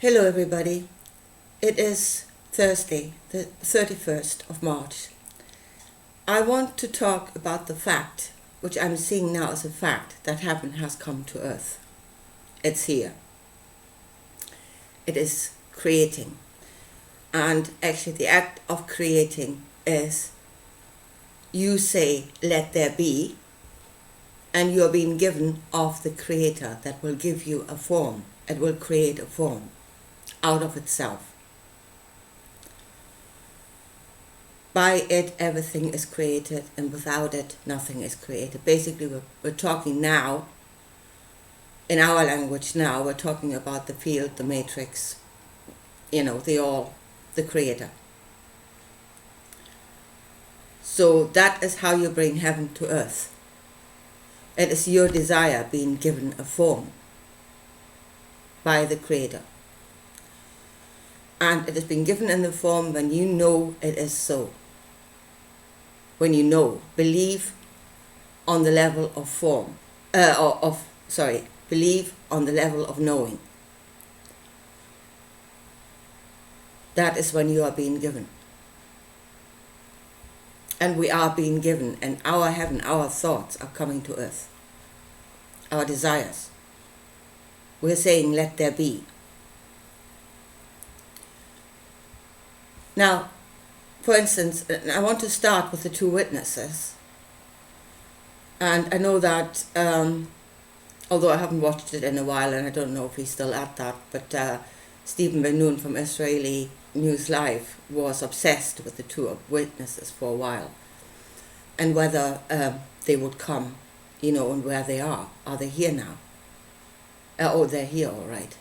Hello everybody, it is Thursday, the 31st of March. I want to talk about the fact, which I'm seeing now as a fact, that heaven has come to earth. It's here. It is creating. And actually the act of creating is you say, let there be, and you're being given of the Creator that will give you a form. It will create a form out of itself. By it, everything is created, and without it, nothing is created. Basically, we're talking now, in our language now, we're talking about the field, the matrix, the all, the Creator. So that is how you bring heaven to earth. It is your desire being given a form by the Creator. And it has been given in the form when you know it is so. When you know, believe on the level of form, believe on the level of knowing. That is when you are being given. And we are being given, and our heaven, our thoughts are coming to earth. Our desires. We're saying, let there be. Now, for instance, I want to start with the two witnesses. And I know that, although I haven't watched it in a while, and I don't know if he's still at that, but Stephen Ben-Nun from Israeli News Live was obsessed with the two witnesses for a while. And whether they would come, and where they are. Are they here now? They're here, all right.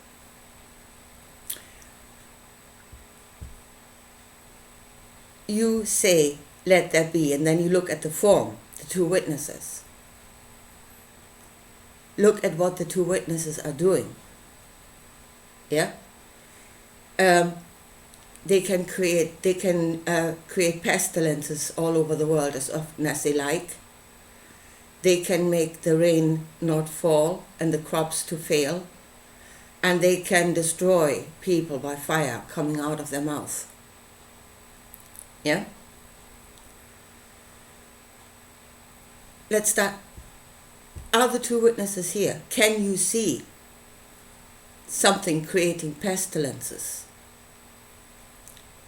You say, let there be, and then you look at the form, the two witnesses. Look at what the two witnesses are doing. Yeah? They can create pestilences all over the world as often as they like. They can make the rain not fall and the crops to fail. And they can destroy people by fire coming out of their mouth. Yeah? Let's start. Are the two witnesses here? Can you see something creating pestilences?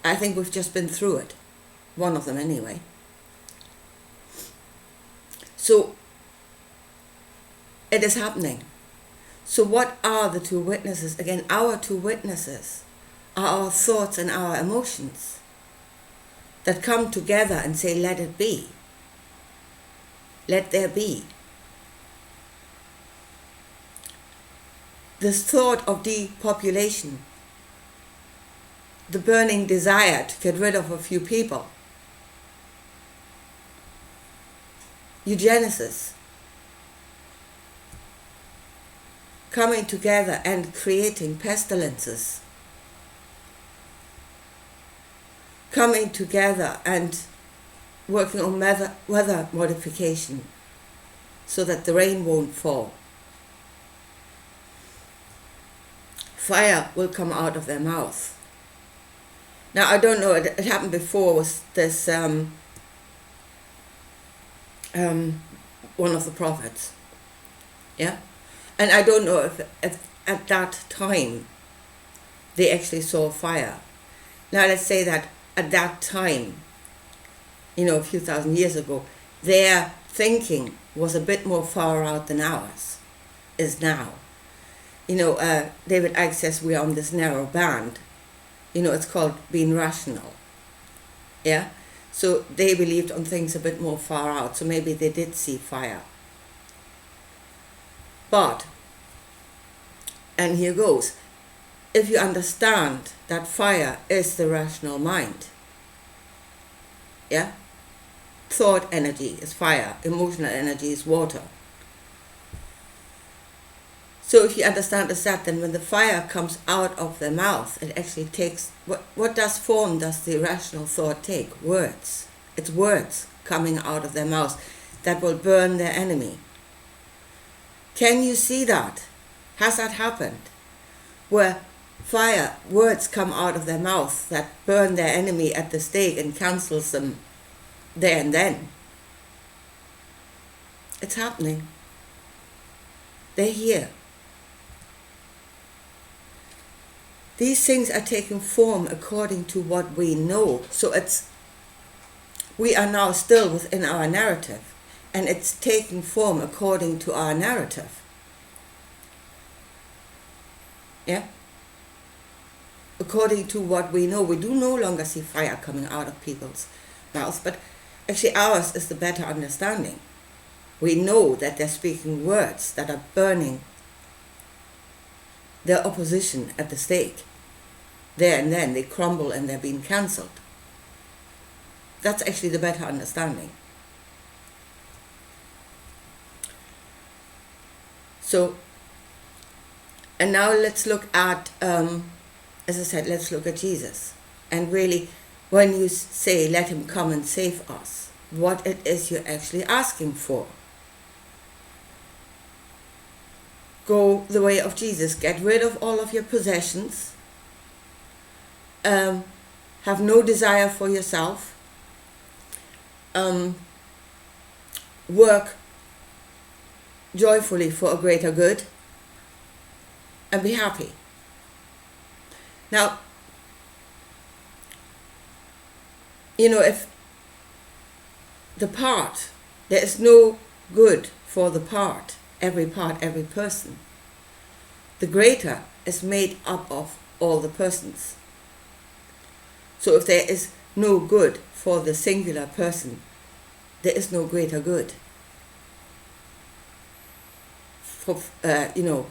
I think we've just been through it. One of them anyway. So, it is happening. So what are the two witnesses? Again, our two witnesses are our thoughts and our emotions that come together and say, let it be. Let there be. This thought of depopulation, the burning desire to get rid of a few people, eugenesis, coming together and creating pestilences, coming together and working on weather modification so that the rain won't fall. Fire will come out of their mouth. Now, I don't know, it happened before with this, one of the prophets. Yeah? And I don't know if at that time they actually saw fire. Now, let's say that at that time, a few thousand years ago, their thinking was a bit more far out than ours is now. David Icke says we are on this narrow band. It's called being rational. Yeah? So they believed on things a bit more far out, so maybe they did see fire. But, and here goes, if you understand that fire is the rational mind, yeah? Thought energy is fire, emotional energy is water. So if you understand that, then when the fire comes out of the mouth, it actually takes, what form does the rational thought take? Words. It's words coming out of their mouth that will burn their enemy. Can you see that? Has that happened? Where fire, words come out of their mouth that burn their enemy at the stake and cancels them there and then. It's happening. They're here. These things are taking form according to what we know. So we are now still within our narrative, and it's taking form according to our narrative. Yeah? According to what we know. We do no longer see fire coming out of people's mouths, but actually ours is the better understanding. We know that they're speaking words that are burning their opposition at the stake. There and then they crumble and they're being cancelled. That's actually the better understanding. So, and now let's look at, as I said, let's look at Jesus. And really, when you say, let him come and save us, what it is you're actually asking for. Go the way of Jesus. Get rid of all of your possessions. Have no desire for yourself. Work joyfully for a greater good. And be happy. Now, if there is no good for every person. The greater is made up of all the persons. So if there is no good for the singular person, there is no greater good. To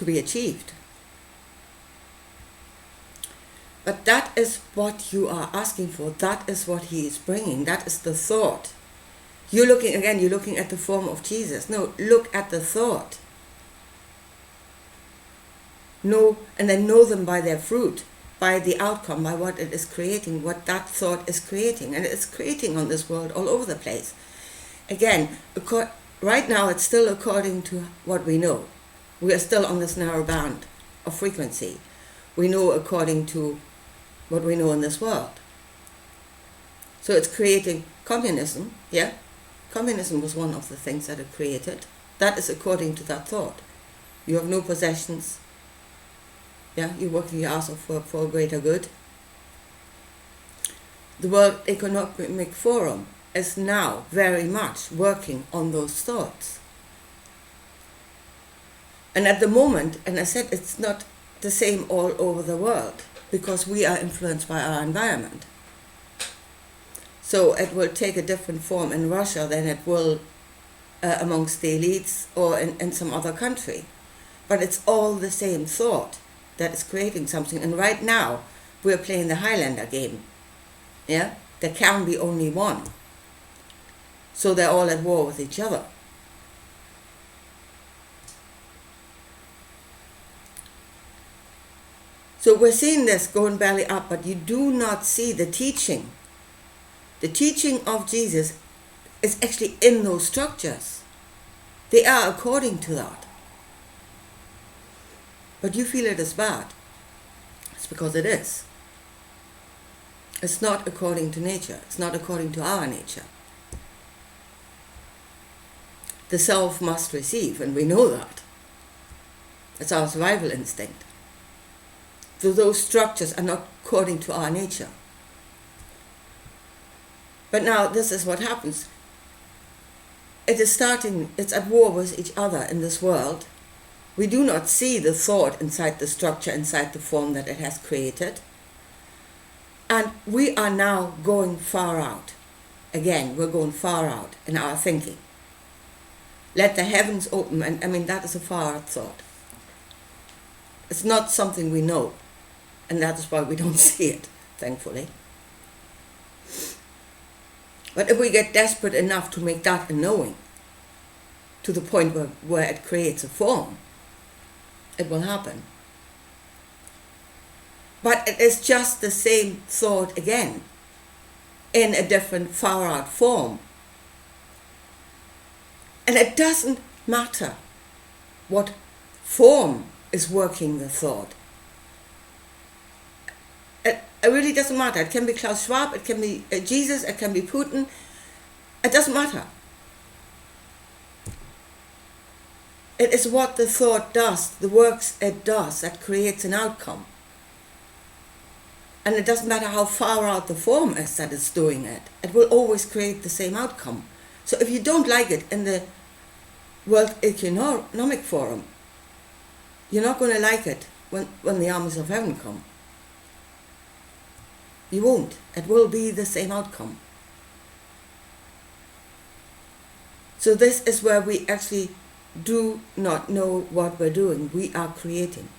be achieved. But that is what you are asking for. That is what he is bringing. That is the thought. You're looking at the form of Jesus. No, look at the thought. No, and then know them by their fruit, by the outcome, by what it is creating, what that thought is creating. And it's creating on this world all over the place. Again, right now it's still according to what we know. We are still on this narrow band of frequency. We know according to what we know in this world. So it's creating communism, yeah? Communism was one of the things that it created. That is according to that thought. You have no possessions. Yeah, you're working your ass off for a greater good. The World Economic Forum is now very much working on those thoughts. And at the moment, and I said it's not the same all over the world, because we are influenced by our environment. So it will take a different form in Russia than it will amongst the elites or in some other country. But it's all the same thought that is creating something. And right now, we're playing the Highlander game. Yeah? There can be only one. So they're all at war with each other. So we're seeing this going belly up, but you do not see the teaching. The teaching of Jesus is actually in those structures. They are according to that. But you feel it as bad. It's because it is. It's not according to nature. It's not according to our nature. The self must receive, and we know that. It's our survival instinct. So those structures are not according to our nature. But now this is what happens. It's at war with each other in this world. We do not see the thought inside the structure, inside the form that it has created. And we are now going far out. Again, we're going far out in our thinking. Let the heavens open, and that is a far out thought. It's not something we know. And that is why we don't see it, thankfully. But if we get desperate enough to make that a knowing, to the point where it creates a form, it will happen. But it is just the same thought again, in a different far out form. And it doesn't matter what form is working the thought. It really doesn't matter. It can be Klaus Schwab, it can be Jesus, it can be Putin. It doesn't matter. It is what the thought does, the works it does, that creates an outcome. And it doesn't matter how far out the form is that it's doing it. It will always create the same outcome. So if you don't like it in the World Economic Forum, you're not going to like it when the armies of heaven come. You won't. It will be the same outcome. So this is where we actually do not know what we're doing. We are creating.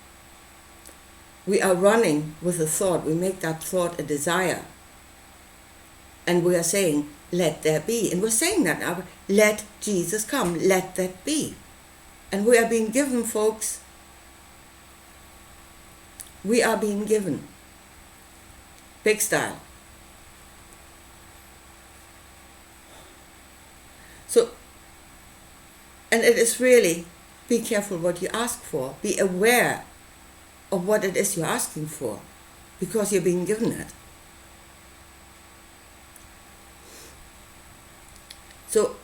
We are running with a thought. We make that thought a desire. And we are saying, let there be. And we're saying that now, let Jesus come. Let that be. And we are being given, folks. We are being given. Big style. So, and it is really, be careful what you ask for. Be aware of what it is you're asking for, because you're being given it. So,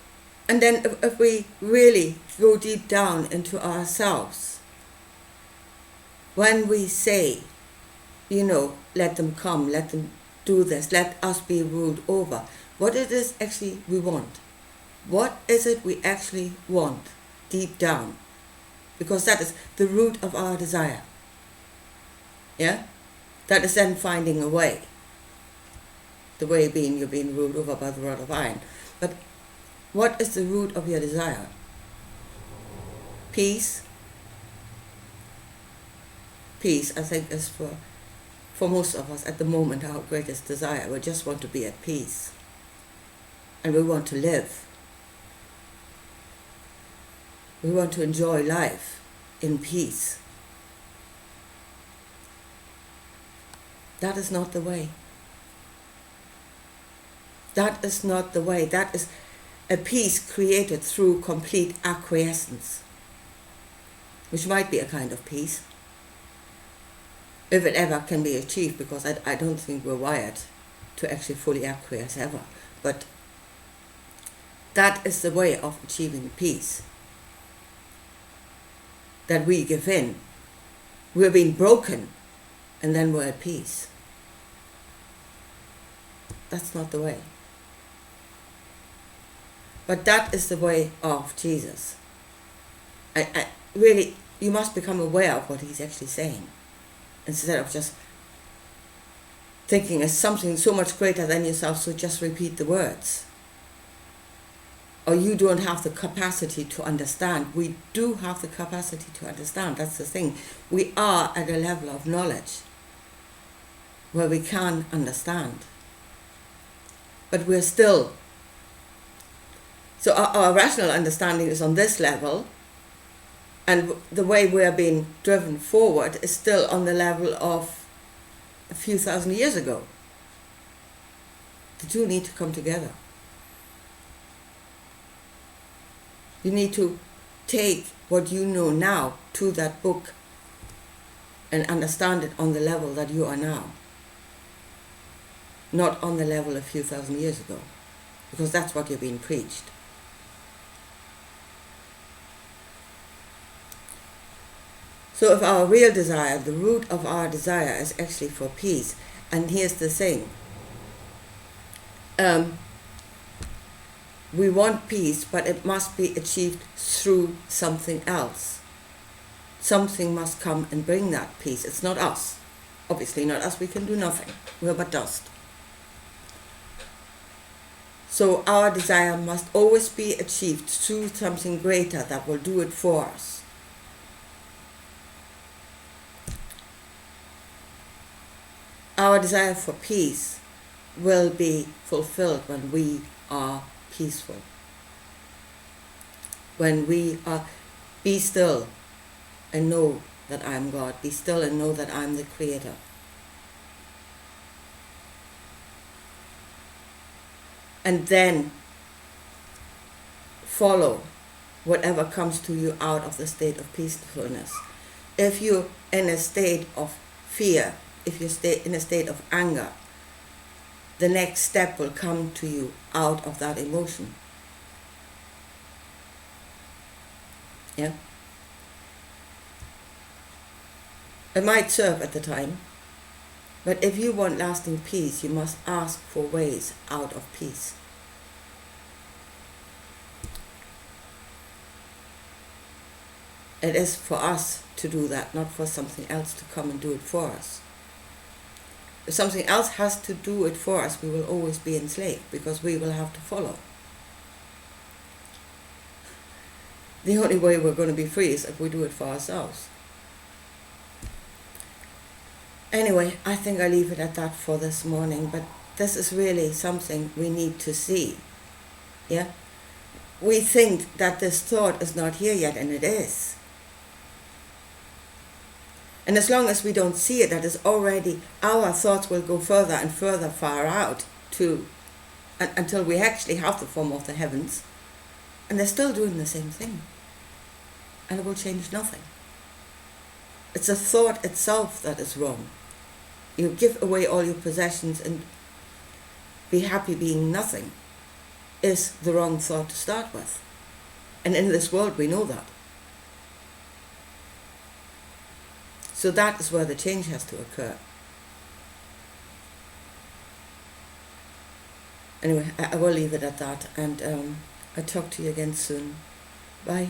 and then if we really go deep down into ourselves, when we say, let them come, let them do this, let us be ruled over, what it is actually we want. What is it we actually want deep down? Because that is the root of our desire. Yeah? That is then finding a way. The way being you're being ruled over by the rod of iron. But what is the root of your desire? Peace. Peace, I think, is for most of us at the moment our greatest desire. We just want to be at peace. And we want to live. We want to enjoy life in peace. That is not the way. That is not the way. That is a peace created through complete acquiescence, which might be a kind of peace, if it ever can be achieved, because I don't think we're wired to actually fully acquiesce ever. But that is the way of achieving peace. That we give in. We're being broken, and then we're at peace. That's not the way. But that is the way of Jesus. I really, you must become aware of what he's actually saying, instead of just thinking it's something so much greater than yourself, so just repeat the words. Or you don't have the capacity to understand. We do have the capacity to understand. That's the thing. We are at a level of knowledge where we can understand. But we're still. So our rational understanding is on this level, and the way we're being driven forward is still on the level of a few thousand years ago. The two need to come together. You need to take what you know now to that book and understand it on the level that you are now. Not on the level a few thousand years ago. Because that's what you're being preached. So if our real desire, the root of our desire is actually for peace, and here's the thing. We want peace, but it must be achieved through something else. Something must come and bring that peace. It's not us. Obviously not us. We can do nothing. We're but dust. So our desire must always be achieved through something greater that will do it for us. Our desire for peace will be fulfilled when we are peaceful. When we are, be still and know that I am God. Be still and know that I am the Creator. And then follow whatever comes to you out of the state of peacefulness. If you're in a state of fear, if you stay in a state of anger, the next step will come to you out of that emotion. Yeah? It might serve at the time, but if you want lasting peace, you must ask for ways out of peace. It is for us to do that, not for something else to come and do it for us. If something else has to do it for us, we will always be enslaved, because we will have to follow. The only way we're going to be free is if we do it for ourselves. Anyway, I think I leave it at that for this morning, but this is really something we need to see. Yeah? We think that this thought is not here yet, and it is. And as long as we don't see it, that is already, our thoughts will go further and further far out until we actually have the form of the heavens. And they're still doing the same thing. And it will change nothing. It's the thought itself that is wrong. You give away all your possessions and be happy being nothing is the wrong thought to start with. And in this world we know that. So that is where the change has to occur. Anyway, I will leave it at that, and I'll talk to you again soon. Bye.